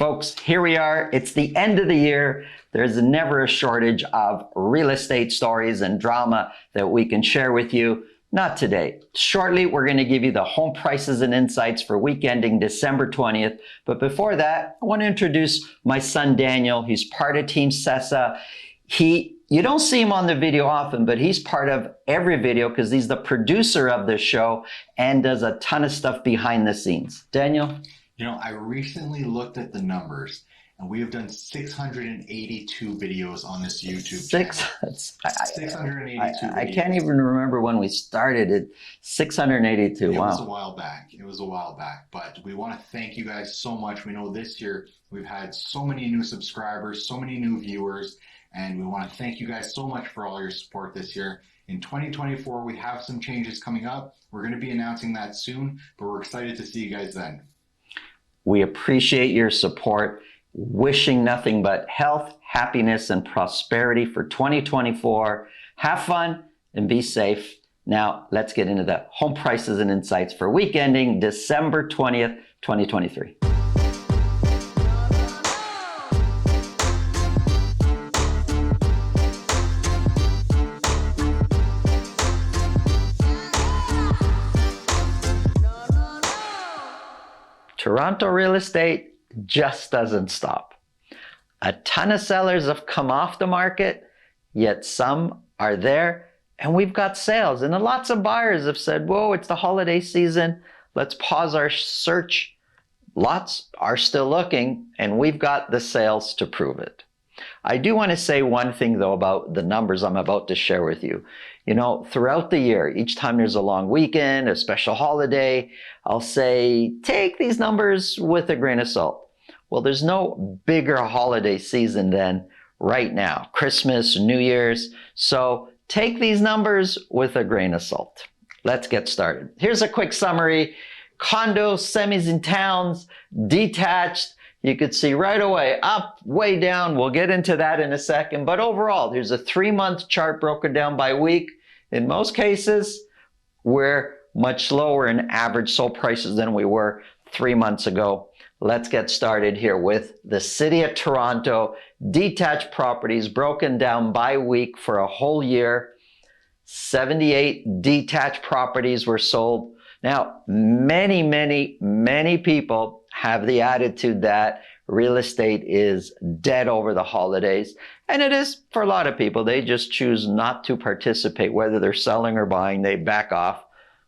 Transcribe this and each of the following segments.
Folks, here we are. It's the end of the year. There's never a shortage of real estate stories and drama that we can share with you. Not today. Shortly, we're going to give you the home prices and insights for week ending December 20th. But before that, I want to introduce my son, Daniel. He's part of Team Sessa. You don't see him on the video often, but he's part of every video because he's the producer of the show and does a ton of stuff behind the scenes. Daniel? You know, I recently looked at the numbers, and we have done 682 videos on this YouTube channel. 682 videos. I can't even remember when we started it. 682, wow. Wow. It was a while back. But we want to thank you guys so much. We know this year we've had so many new subscribers, so many new viewers, and we want to thank you guys so much for all your support this year. In 2024, we have some changes coming up. We're going to be announcing that soon, but we're excited to see you guys then. We appreciate your support. Wishing nothing but health, happiness, and prosperity for 2024. Have fun and be safe. Now, let's get into the home prices and insights for week ending December 20th, 2023. Toronto real estate just doesn't stop. A ton of sellers have come off the market, yet some are there, and we've got sales. And lots of buyers have said, whoa, it's the holiday season. Let's pause our search. Lots are still looking, and we've got the sales to prove it. I do want to say one thing, though, about the numbers I'm about to share with you. You know, throughout the year, each time there's a long weekend, a special holiday, I'll say, take these numbers with a grain of salt. Well, there's no bigger holiday season than right now, Christmas, New Year's. So take these numbers with a grain of salt. Let's get started. Here's a quick summary. Condo, semis in towns, detached. You could see right away, up, way down. We'll get into that in a second. But overall, there's a 3-month chart broken down by week. In most cases, we're much lower in average sold prices than we were 3 months ago. Let's get started here with the City of Toronto. Detached properties broken down by week for a whole year. 78 detached properties were sold. Now, many people have the attitude that real estate is dead over the holidays. And it is for a lot of people. They just choose not to participate. Whether they're selling or buying, they back off.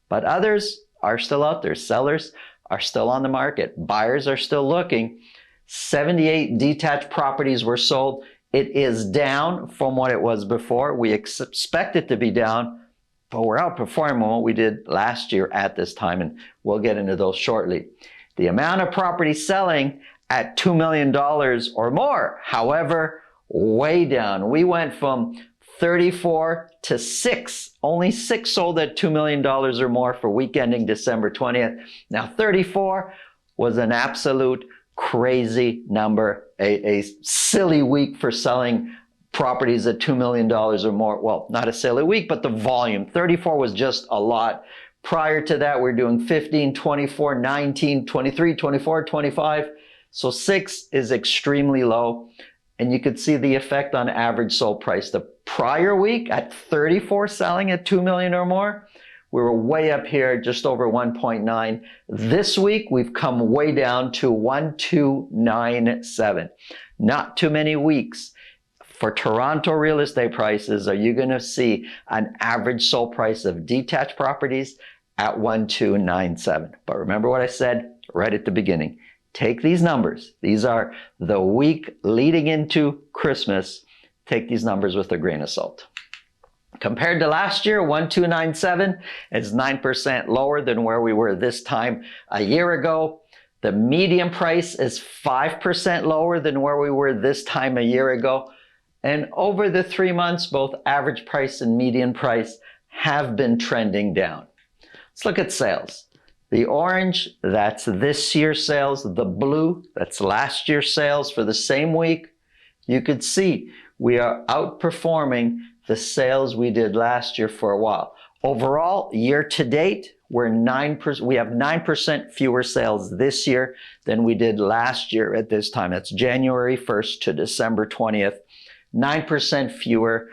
But others are still out there. Sellers are still on the market. Buyers are still looking. 78 detached properties were sold. It is down from what it was before. We expect it to be down, but we're outperforming what we did last year at this time, and we'll get into those shortly. The amount of property selling at $2 million or more, however, way down. We went from 34 to 6. Only 6 sold at $2 million or more for week ending December 20th. Now, 34 was an absolute crazy number, a silly week for selling properties at $2 million or more. Well, not a silly week, but the volume. 34 was just a lot. Prior to that, we're doing 15, 24, 19, 23, 24, 25. So 6 is extremely low. And you could see the effect on average sold price. The prior week at 34 selling at $2 million or more, we were way up here, just over 1.9. This week, we've come way down to 1.297. Not too many weeks. For Toronto real estate prices, are you going to see an average sold price of detached properties at 1.297? But remember what I said right at the beginning. Take these numbers. These are the week leading into Christmas. Take these numbers with a grain of salt. Compared to last year, 1.297 is 9% lower than where we were this time a year ago. The median price is 5% lower than where we were this time a year ago. And over the 3 months, both average price and median price have been trending down. Let's look at sales. The orange, that's this year's sales. The blue, that's last year's sales for the same week. You could see we are outperforming the sales we did last year for a while. Overall, year to date, we're 9%. We have 9% fewer sales this year than we did last year at this time. That's January 1st to December 20th. 9% fewer.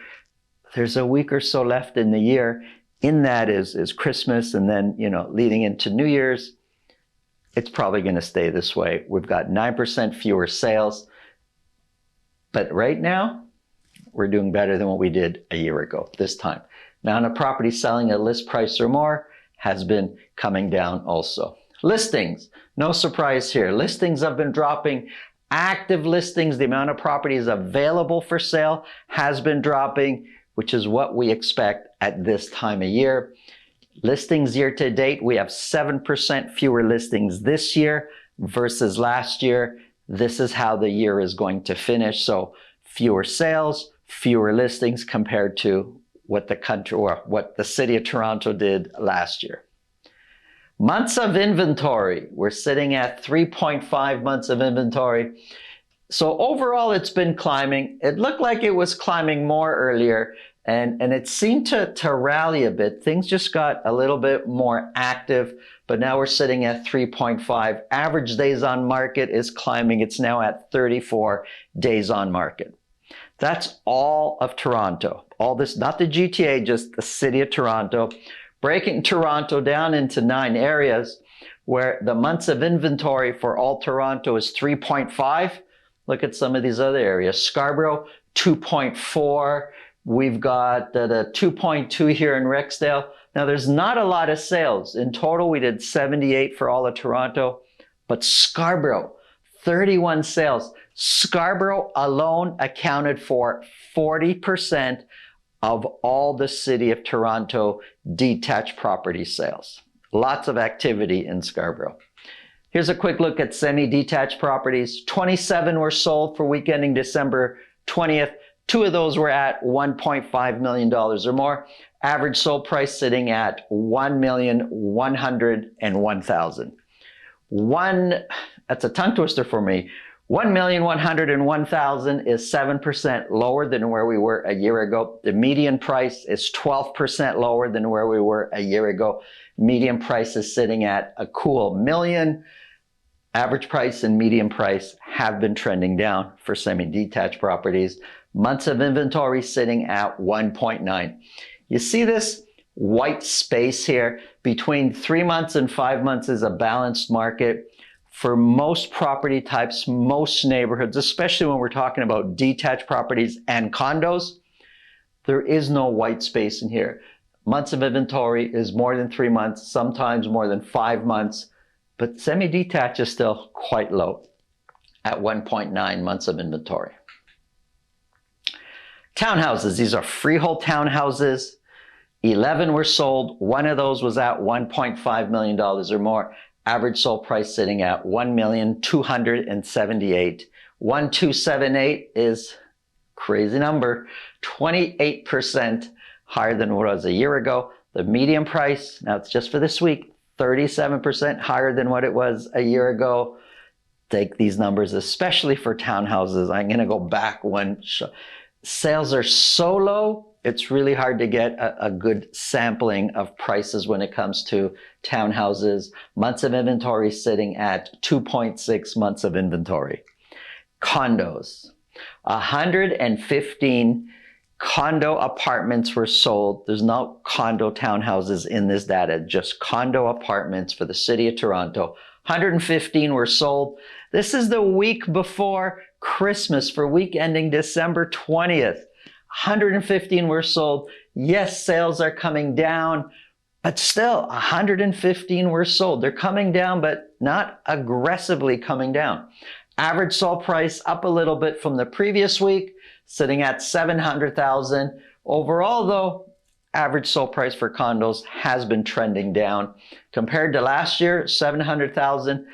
There's a week or so left in the year. In that is Christmas, and then, leading into New Year's. It's probably going to stay this way. We've got 9% fewer sales. But right now, we're doing better than what we did a year ago this time. Now, on a property selling at list price or more has been coming down also. Listings, no surprise here. Listings have been dropping. Active listings, the amount of properties available for sale has been dropping, which is what we expect at this time of year. Listings year to date, we have 7% fewer listings this year versus last year. This is how the year is going to finish. So fewer sales, fewer listings compared to what the country or what the city of Toronto did last year. Months of inventory, we're sitting at 3.5 months of inventory. So overall, it's been climbing. It looked like it was climbing more earlier, and it seemed to rally a bit. Things just got a little bit more active, but now we're sitting at 3.5. Average days on market is climbing. It's now at 34 days on market. That's all of Toronto. All this, not the GTA, just the city of Toronto. Breaking Toronto down into 9 areas where the months of inventory for all Toronto is 3.5. Look at some of these other areas. Scarborough, 2.4. We've got the 2.2 here in Rexdale. Now, there's not a lot of sales. In total, we did 78 for all of Toronto, but Scarborough, 31 sales. Scarborough alone accounted for 40% of all the city of Toronto detached property sales. Lots of activity in Scarborough. Here's a quick look at semi-detached properties. 27 were sold for week ending December 20th. 2 of those were at $1.5 million or more. Average sold price sitting at $1,101,000. That's a tongue twister for me. $1,101,000 is 7% lower than where we were a year ago. The median price is 12% lower than where we were a year ago. Median price is sitting at a cool $1 million. Average price and median price have been trending down for semi-detached properties. Months of inventory sitting at 1.9. You see this white space here? Between 3 months and 5 months is a balanced market. For most property types, most neighborhoods, especially when we're talking about detached properties and condos, there is no white space in here. Months of inventory is more than 3 months, sometimes more than 5 months, but semi-detached is still quite low at 1.9 months of inventory. Townhouses, these are freehold townhouses. 11 were sold. 1 of those was at $1.5 million or more. Average sold price sitting at $1,278,000. 1,278 is crazy number, 28% higher than what it was a year ago. The median price, now it's just for this week, 37% higher than what it was a year ago. Take these numbers, especially for townhouses. I'm going to go back one. Sales are so low, it's really hard to get a good sampling of prices when it comes to townhouses. Months of inventory sitting at 2.6 months of inventory. Condos, 115 condo apartments were sold. There's no condo townhouses in this data, just condo apartments for the city of Toronto. 115 were sold. This is the week before Christmas for week ending December 20th. 115 were sold. Yes, sales are coming down, but still 115 were sold. They're coming down, but not aggressively coming down. Average sold price up a little bit from the previous week, sitting at $700,000. Overall though, average sold price for condos has been trending down. Compared to last year, $700,000.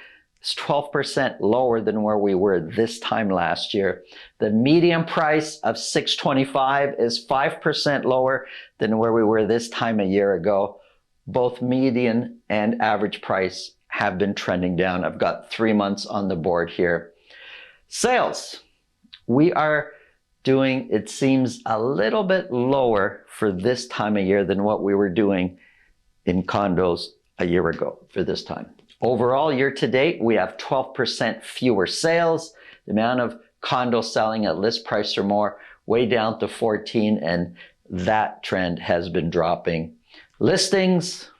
It's 12% lower than where we were this time last year. The median price of $625,000 is 5% lower than where we were this time a year ago. Both median and average price have been trending down. I've got 3 months on the board here. Sales. We are doing, it seems, a little bit lower for this time of year than what we were doing in condos a year ago for this time. Overall, year to date, we have 12% fewer sales. The amount of condos selling at list price or more, way down to 14, and that trend has been dropping. Listings,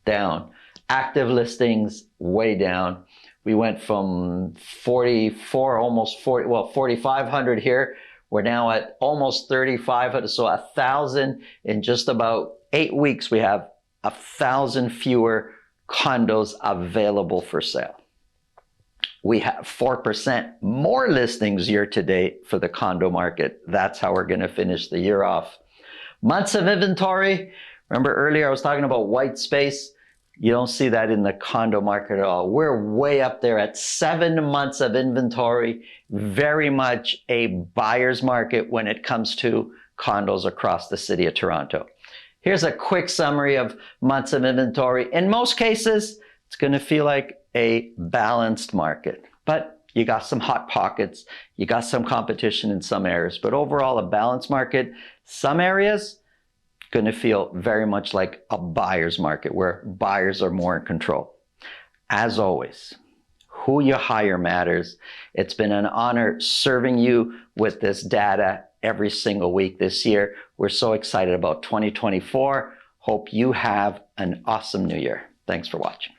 down. Active listings, way down. We went from 44, almost 40, well, 4,500 here. We're now at almost 3,500, so 1,000 in just about 8 weeks. We have 1,000 fewer condos available for sale. We have 4% more listings year to date for the condo market. That's how we're going to finish the year off. Months of inventory. Remember earlier I was talking about white space. You don't see that in the condo market at all. We're way up there at 7 months of inventory. Very much a buyer's market when it comes to condos across the city of Toronto. Here's a quick summary of months of inventory. In most cases, it's going to feel like a balanced market, but you got some hot pockets. You got some competition in some areas, but overall a balanced market. Some areas going to feel very much like a buyer's market where buyers are more in control. As always, who you hire matters. It's been an honor serving you with this data every single week this year. We're so excited about 2024. Hope you have an awesome new year. Thanks for watching.